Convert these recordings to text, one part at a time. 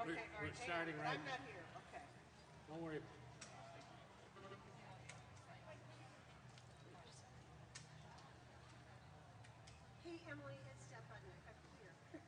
We're starting right I'm now. not here, okay. Don't worry. Hey, Emily, hit step button up here.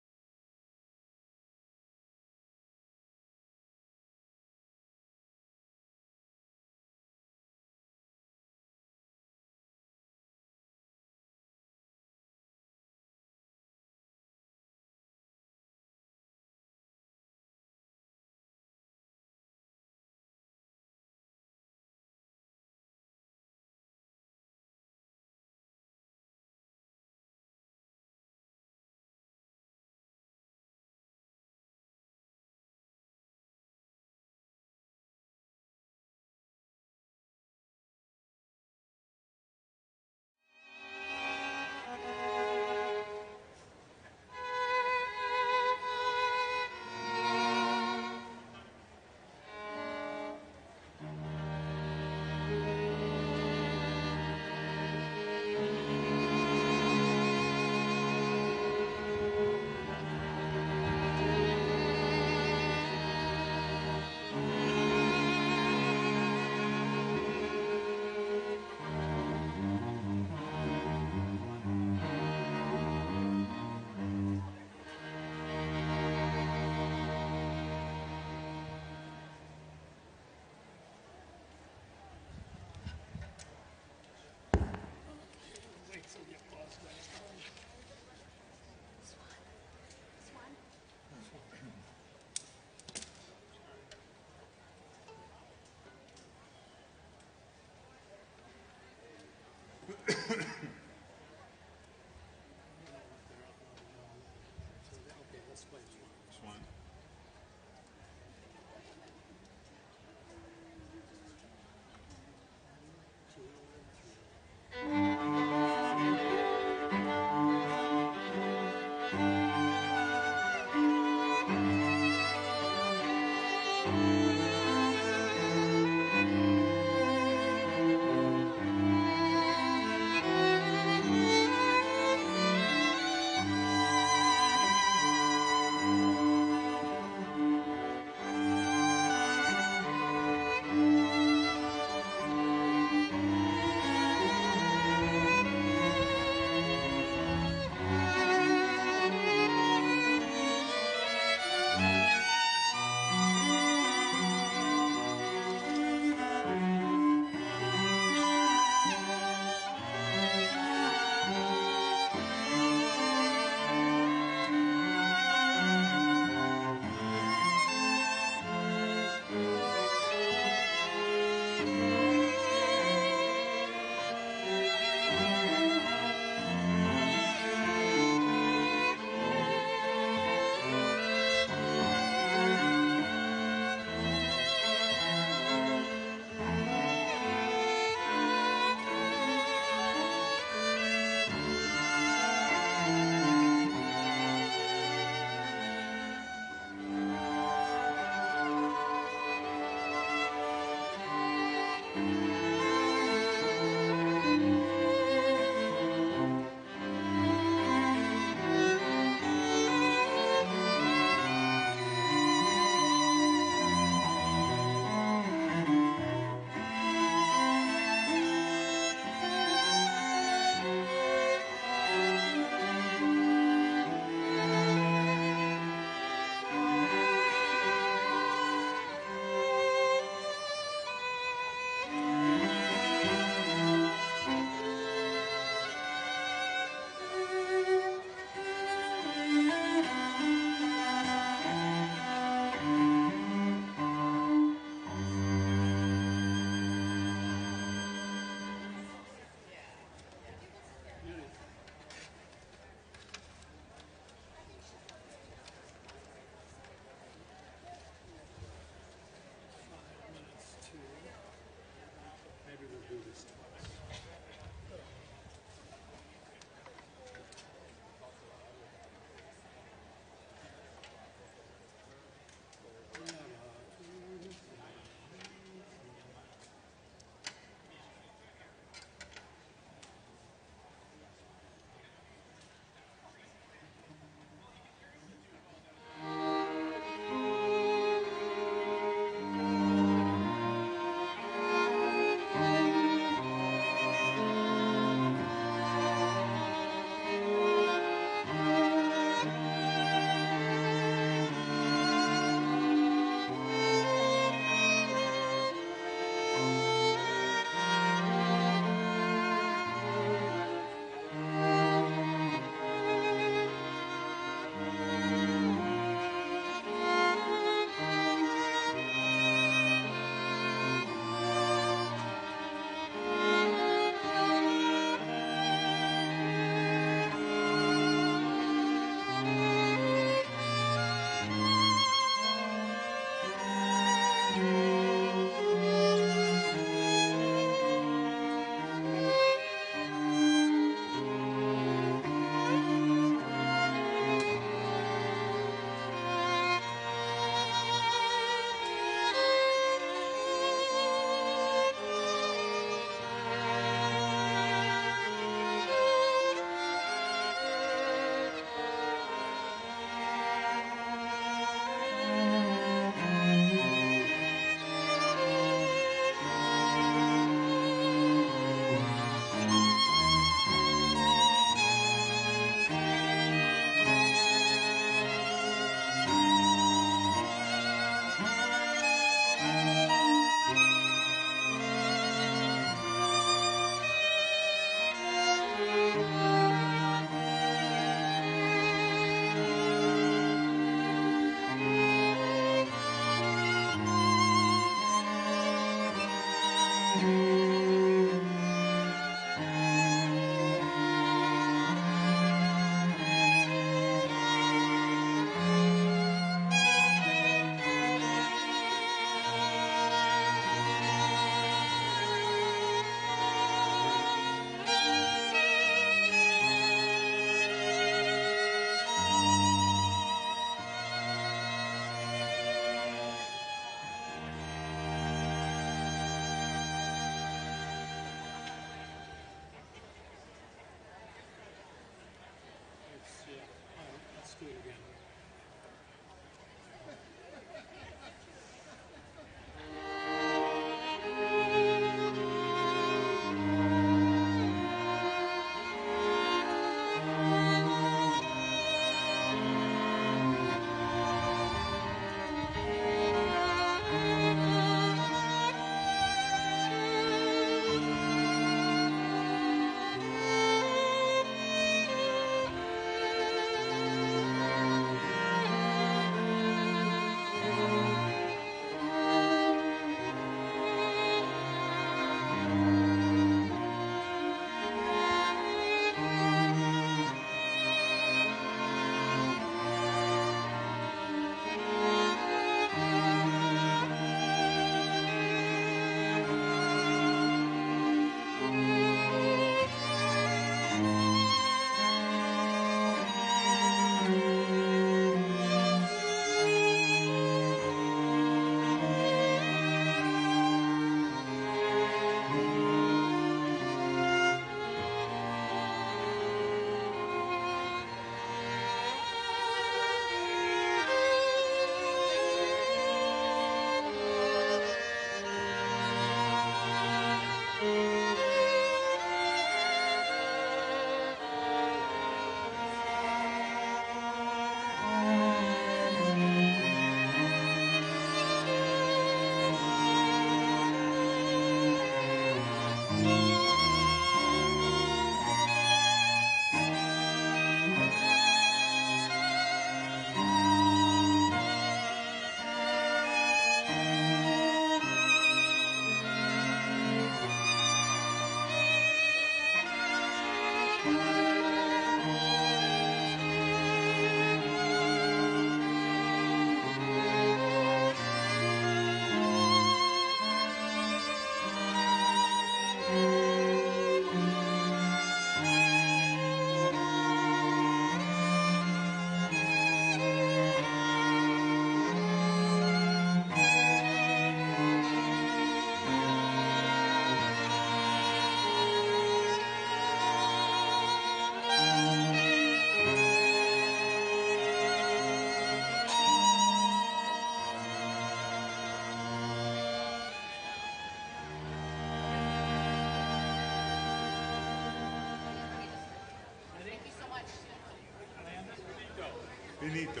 Finito.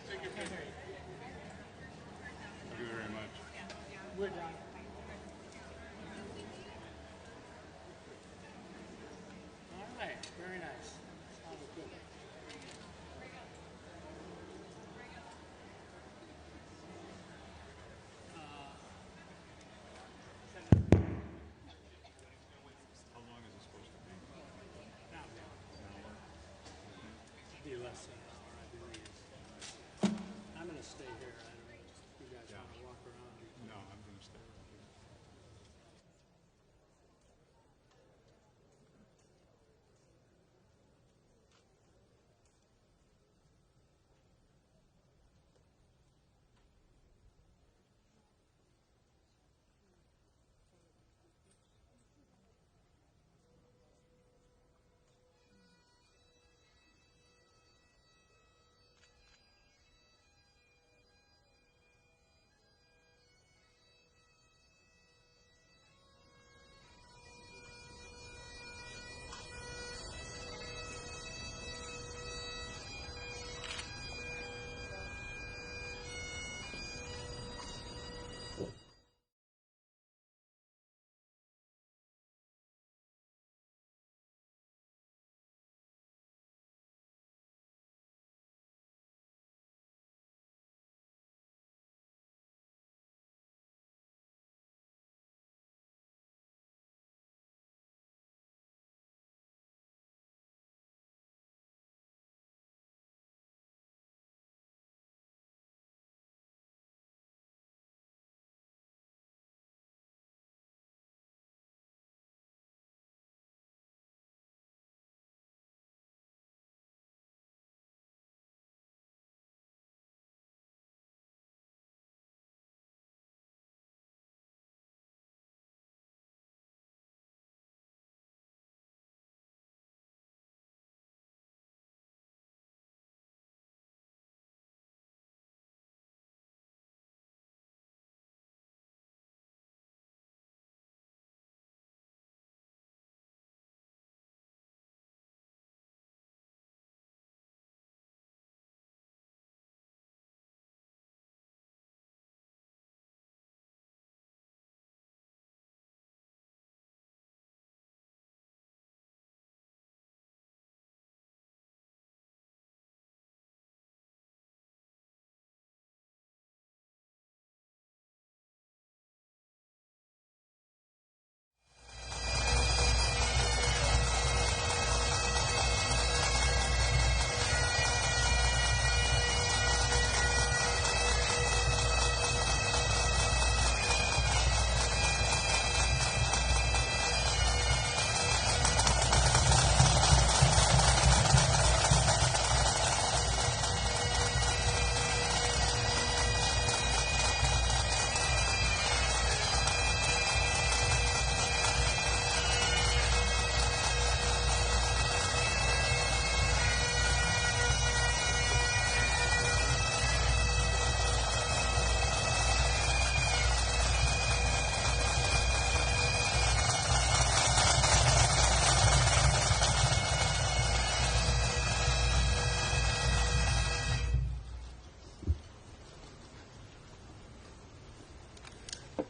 Thank you very much. We're done. All right, very nice. Sounded good. How long is it supposed to be? Now, An hour? be less than an hour, I believe. I'm gonna stay here. I don't know if you guys wanna walk around. No, I'm going to stay right here.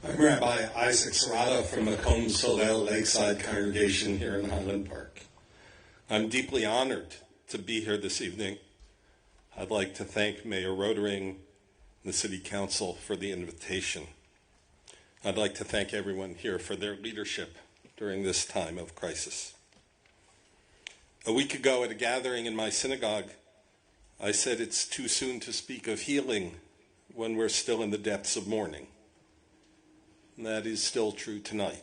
I'm Rabbi Isaac Serrata from the Kom Solel Lakeside Congregation here in Highland Park. I'm deeply honored to be here this evening. I'd like to thank Mayor Rodering and the City Council for the invitation. I'd like to thank everyone here for their leadership during this time of crisis. A week ago at a gathering in my synagogue, I said it's too soon to speak of healing when we're still in the depths of mourning. And that is still true tonight.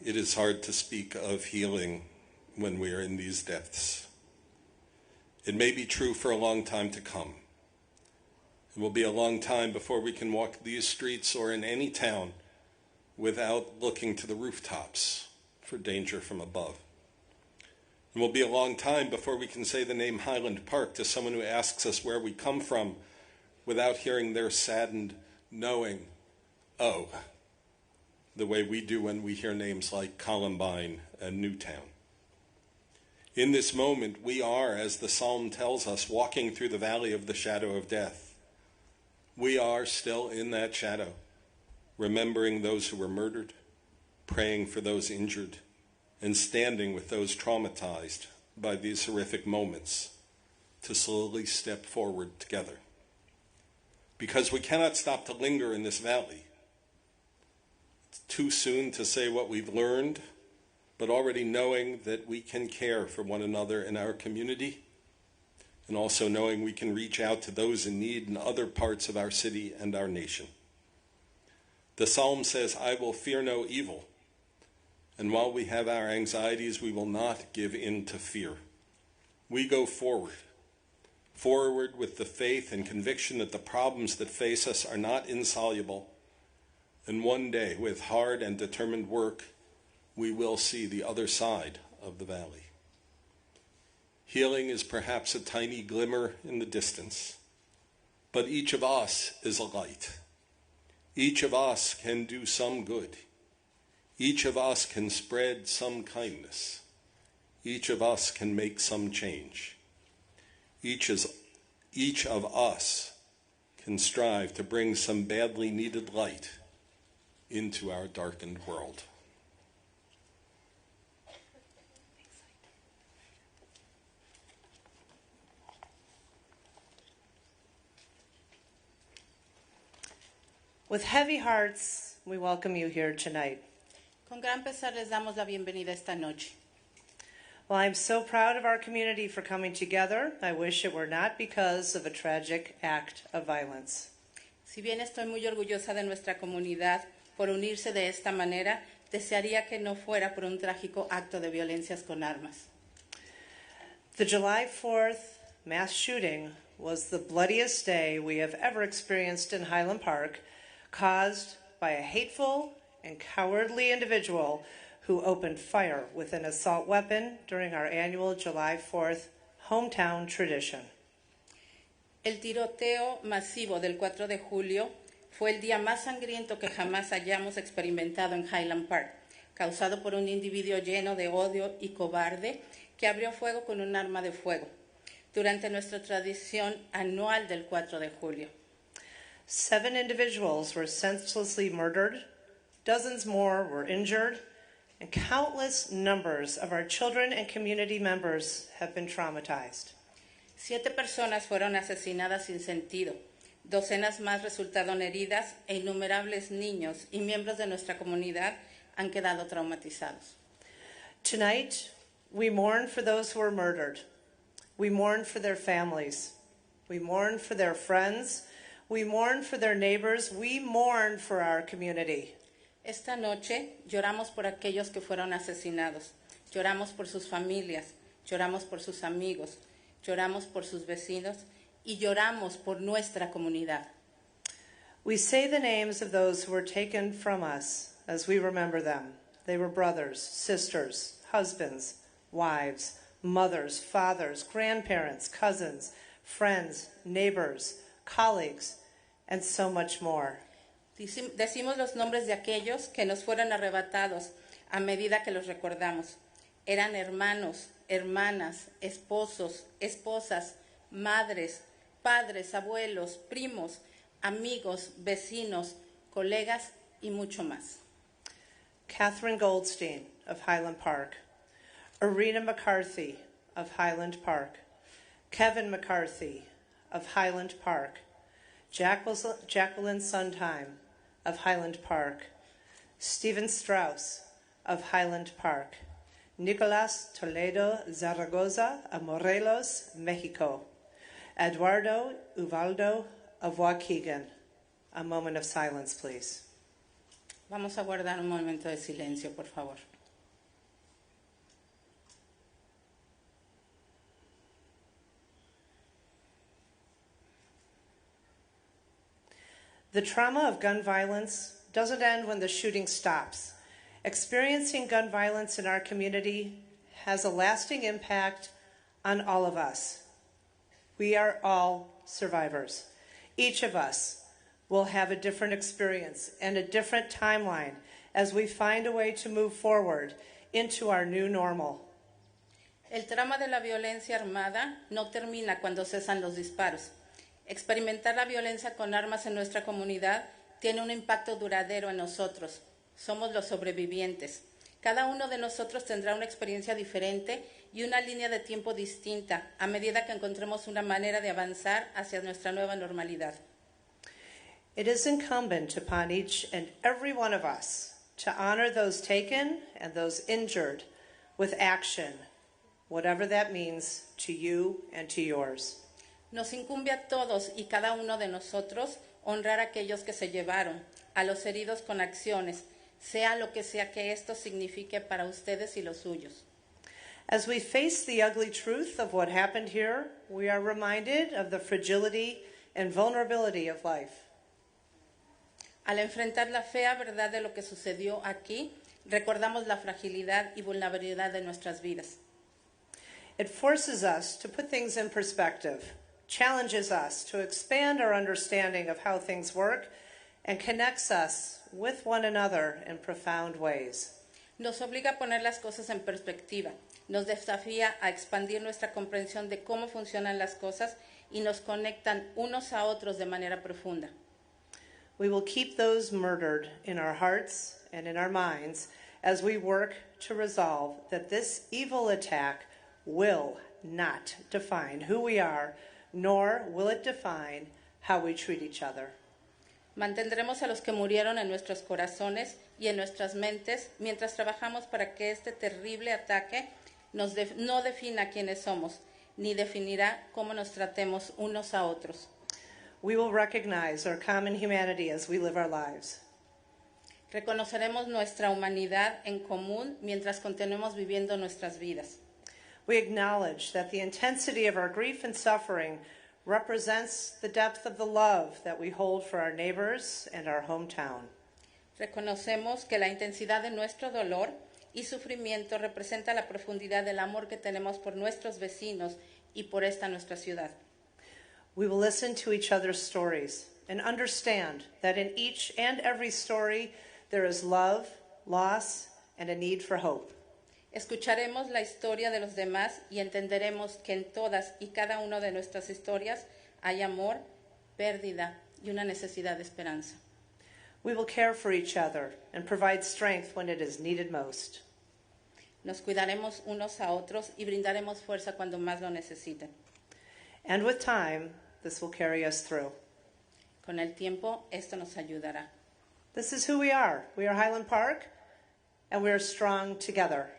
It is hard to speak of healing when we are in these depths. It may be true for a long time to come. It will be a long time before we can walk these streets or in any town without looking to the rooftops for danger from above. It will be a long time before we can say the name Highland Park to someone who asks us where we come from without hearing their saddened knowing, oh, the way we do when we hear names like Columbine and Newtown. In this moment, we are, as the psalm tells us, walking through the valley of the shadow of death. We are still in that shadow, remembering those who were murdered, praying for those injured, and standing with those traumatized by these horrific moments to slowly step forward together. Because we cannot stop to linger in this valley. It's too soon to say what we've learned, but already knowing that we can care for one another in our community, and also knowing we can reach out to those in need in other parts of our city and our nation. The psalm says, "I will fear no evil." And while we have our anxieties, we will not give in to fear. We go forward with the faith and conviction that the problems that face us are not insoluble. And one day, with hard and determined work, we will see the other side of the valley. Healing is perhaps a tiny glimmer in the distance, but each of us is a light. Each of us can do some good. Each of us can spread some kindness. Each of us can make some change. Each of us can strive to bring some badly needed light into our darkened world. With heavy hearts, we welcome you here tonight. Con gran pesar les damos la bienvenida esta noche. Well, I'm so proud of our community for coming together. I wish it were not because of a tragic act of violence. Si bien estoy muy orgullosa de nuestra comunidad por unirse de esta manera, desearía que no fuera por un trágico acto de violencias con armas. The July 4th mass shooting was the bloodiest day we have ever experienced in Highland Park, caused by a hateful and cowardly individual who opened fire with an assault weapon during our annual July 4th hometown tradition. El tiroteo masivo del 4 de julio fue el día más sangriento que jamás hayamos experimentado en Highland Park, causado por un individuo lleno de odio y cobarde que abrió fuego con un arma de fuego durante nuestra tradición anual del 4 de julio. 7 individuals were senselessly murdered, dozens more were injured, and countless numbers of our children and community members have been traumatized. 7 personas fueron asesinadas sin sentido, docenas más resultaron heridas e innumerables niños y miembros de nuestra comunidad han quedado traumatizados. Tonight, we mourn for those who were murdered. We mourn for their families. We mourn for their friends. We mourn for their neighbors. We mourn for our community. Esta noche lloramos por aquellos que fueron asesinados, lloramos por sus familias, lloramos por sus amigos, lloramos por sus vecinos y lloramos por nuestra comunidad. We say the names of those who were taken from us as we remember them. They were brothers, sisters, husbands, wives, mothers, fathers, grandparents, cousins, friends, neighbors, colleagues, and so much more. Decimos los nombres de aquellos que nos fueron arrebatados a medida que los recordamos. Eran hermanos, hermanas, esposos, esposas, madres, padres, abuelos, primos, amigos, vecinos, colegas y mucho más. Catherine Goldstein of Highland Park, Irina McCarthy of Highland Park, Kevin McCarthy of Highland Park, Jacqueline Sondheim of Highland Park, Stephen Strauss of Highland Park, Nicolas Toledo Zaragoza of Morelos, Mexico, Eduardo Uvaldo of Waukegan. A moment of silence, please. Vamos a guardar un momento de silencio, por favor. The trauma of gun violence doesn't end when the shooting stops. Experiencing gun violence in our community has a lasting impact on all of us. We are all survivors. Each of us will have a different experience and a different timeline as we find a way to move forward into our new normal. El trama de la violencia armada no termina cuando cesan los disparos. Experimentar la violencia con armas en nuestra comunidad tiene un impacto duradero en nosotros. Somos los sobrevivientes. Cada uno de nosotros tendrá una experiencia diferente y una línea de tiempo distinta a medida que encontremos una manera de avanzar hacia nuestra nueva normalidad. It is incumbent upon each and every one of us to honor those taken and those injured with action, whatever that means to you and to yours. Nos incumbe a todos y cada uno de nosotros honrar a aquellos que se llevaron, a los heridos con acciones, sea lo que sea que esto signifique para ustedes y los suyos. As we face the ugly truth of what happened here, we are reminded of the fragility and vulnerability of life. Al enfrentar la fea verdad de lo que sucedió aquí, recordamos la fragilidad y vulnerabilidad de nuestras vidas. It forces us to put things in perspective, challenges us to expand our understanding of how things work, and connects us with one another in profound ways. Nos obliga a poner las cosas en perspectiva, nos desafía a expandir nuestra comprensión de cómo funcionan las cosas y nos conectan unos a otros de manera profunda. We will keep those murdered in our hearts and in our minds as we work to resolve that this evil attack will not define who we are, nor will it define how we treat each other. Mantendremos a los que murieron en nuestros corazones y en nuestras mentes mientras trabajamos para que este terrible ataque no defina quiénes somos, ni definirá cómo nos tratemos unos a otros. We will recognize our common humanity as we live our lives. Reconoceremos nuestra humanidad en común mientras continuemos viviendo nuestras vidas. We acknowledge that the intensity of our grief and suffering represents the depth of the love that we hold for our neighbors and our hometown. Reconocemos que la intensidad de nuestro dolor y sufrimiento representa la profundidad del amor que tenemos por nuestros vecinos y por esta nuestra ciudad. We will listen to each other's stories and understand that in each and every story there is love, loss, and a need for hope. Escucharemos la historia de los demás y entenderemos que en todas y cada una de nuestras historias hay amor, pérdida y una necesidad de esperanza. We will care for each other and provide strength when it is needed most. Nos cuidaremos unos a otros y brindaremos fuerza cuando más lo necesiten. And with time, this will carry us through. Con el tiempo, esto nos ayudará. This is who we are. We are Highland Park, and we are strong together.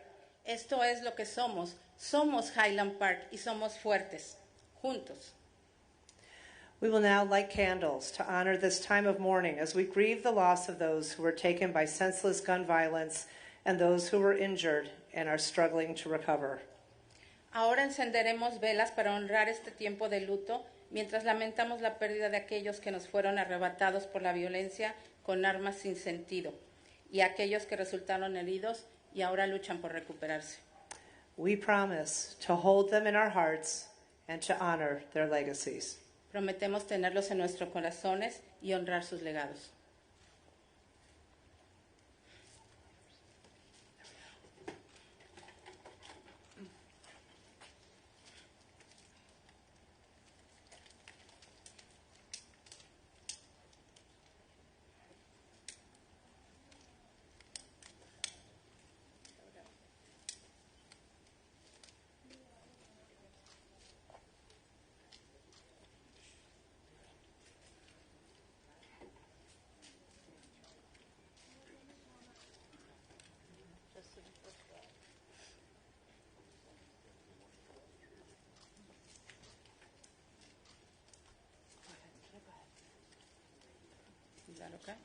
Esto es lo que somos. Somos Highland Park y somos fuertes, juntos. We will now light candles to honor this time of mourning as we grieve the loss of those who were taken by senseless gun violence and those who were injured and are struggling to recover. Ahora encenderemos velas para honrar este tiempo de luto mientras lamentamos la pérdida de aquellos que nos fueron arrebatados por la violencia con armas sin sentido y aquellos que resultaron heridos y ahora luchan por recuperarse. We promise to hold them in our hearts and to honor their legacies. Prometemos tenerlos en nuestros corazones y honrar sus legados. Is that okay?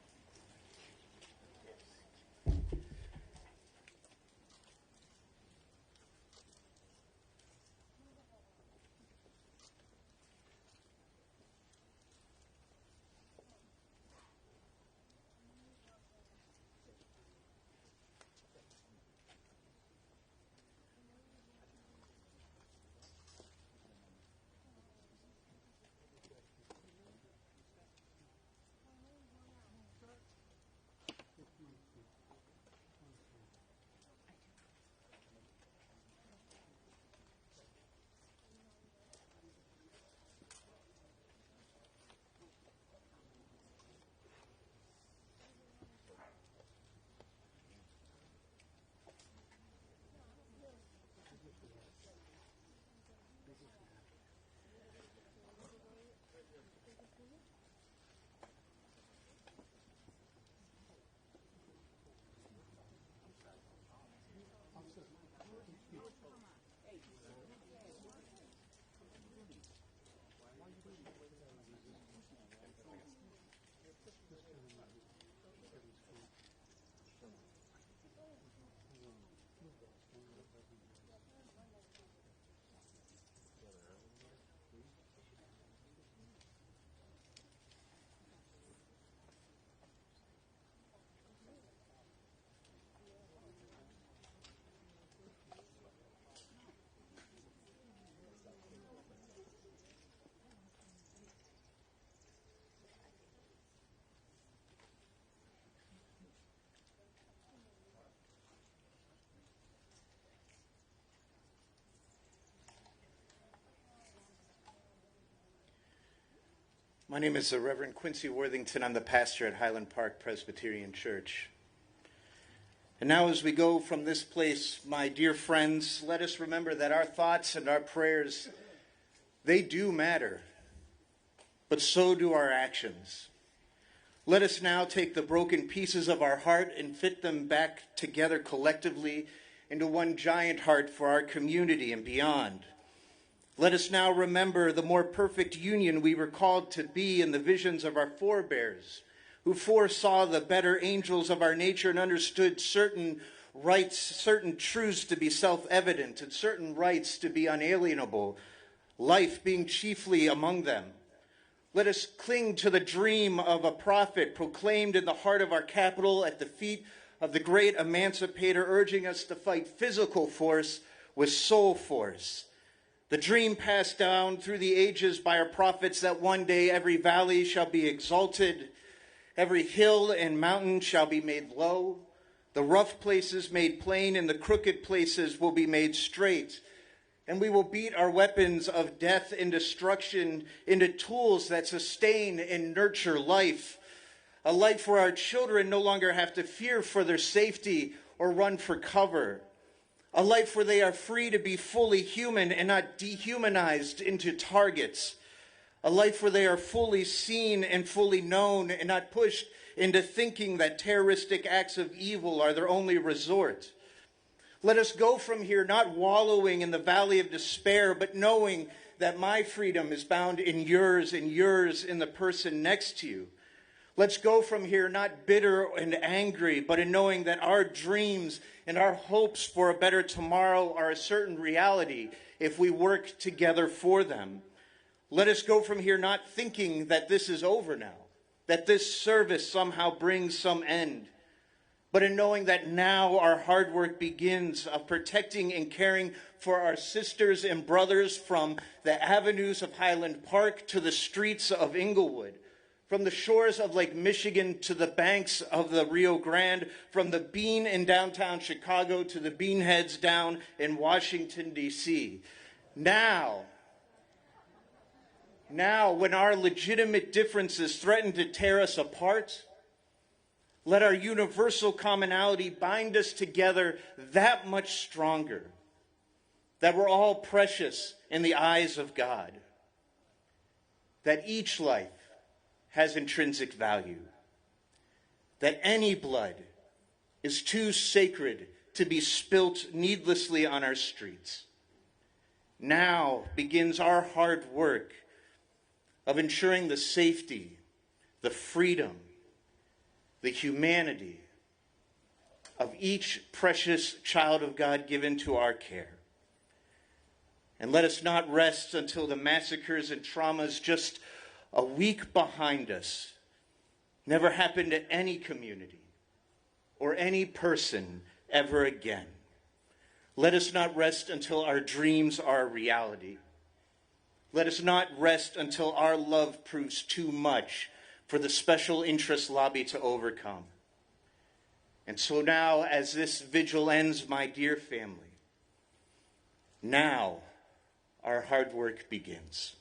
My name is Reverend Quincy Worthington. I'm the pastor at Highland Park Presbyterian Church. And now as we go from this place, my dear friends, let us remember that our thoughts and our prayers, they do matter, but so do our actions. Let us now take the broken pieces of our heart and fit them back together collectively into one giant heart for our community and beyond. Let us now remember the more perfect union we were called to be in the visions of our forebears, who foresaw the better angels of our nature and understood certain rights, certain truths to be self-evident, and certain rights to be unalienable, life being chiefly among them. Let us cling to the dream of a prophet proclaimed in the heart of our capital at the feet of the great emancipator, urging us to fight physical force with soul force. The dream passed down through the ages by our prophets that one day every valley shall be exalted, every hill and mountain shall be made low, the rough places made plain, and the crooked places will be made straight. And we will beat our weapons of death and destruction into tools that sustain and nurture life. A life where our children no longer have to fear for their safety or run for cover. A life where they are free to be fully human and not dehumanized into targets. A life where they are fully seen and fully known and not pushed into thinking that terroristic acts of evil are their only resort. Let us go from here not wallowing in the valley of despair, but knowing that my freedom is bound in yours and yours in the person next to you. Let's go from here not bitter and angry, but in knowing that our dreams and our hopes for a better tomorrow are a certain reality if we work together for them. Let us go from here not thinking that this is over now, that this service somehow brings some end, but in knowing that now our hard work begins of protecting and caring for our sisters and brothers from the avenues of Highland Park to the streets of Inglewood, from the shores of Lake Michigan to the banks of the Rio Grande, from the Bean in downtown Chicago to the Beanheads down in Washington, D.C. Now, when our legitimate differences threaten to tear us apart, let our universal commonality bind us together that much stronger, that we're all precious in the eyes of God, that each life has intrinsic value, that any blood is too sacred to be spilt needlessly on our streets. Now begins our hard work of ensuring the safety, the freedom, the humanity of each precious child of God given to our care. And let us not rest until the massacres and traumas just a week behind us never happened to any community or any person ever again. Let us not rest until our dreams are a reality. Let us not rest until our love proves too much for the special interest lobby to overcome. And so now, as this vigil ends, my dear family, now our hard work begins.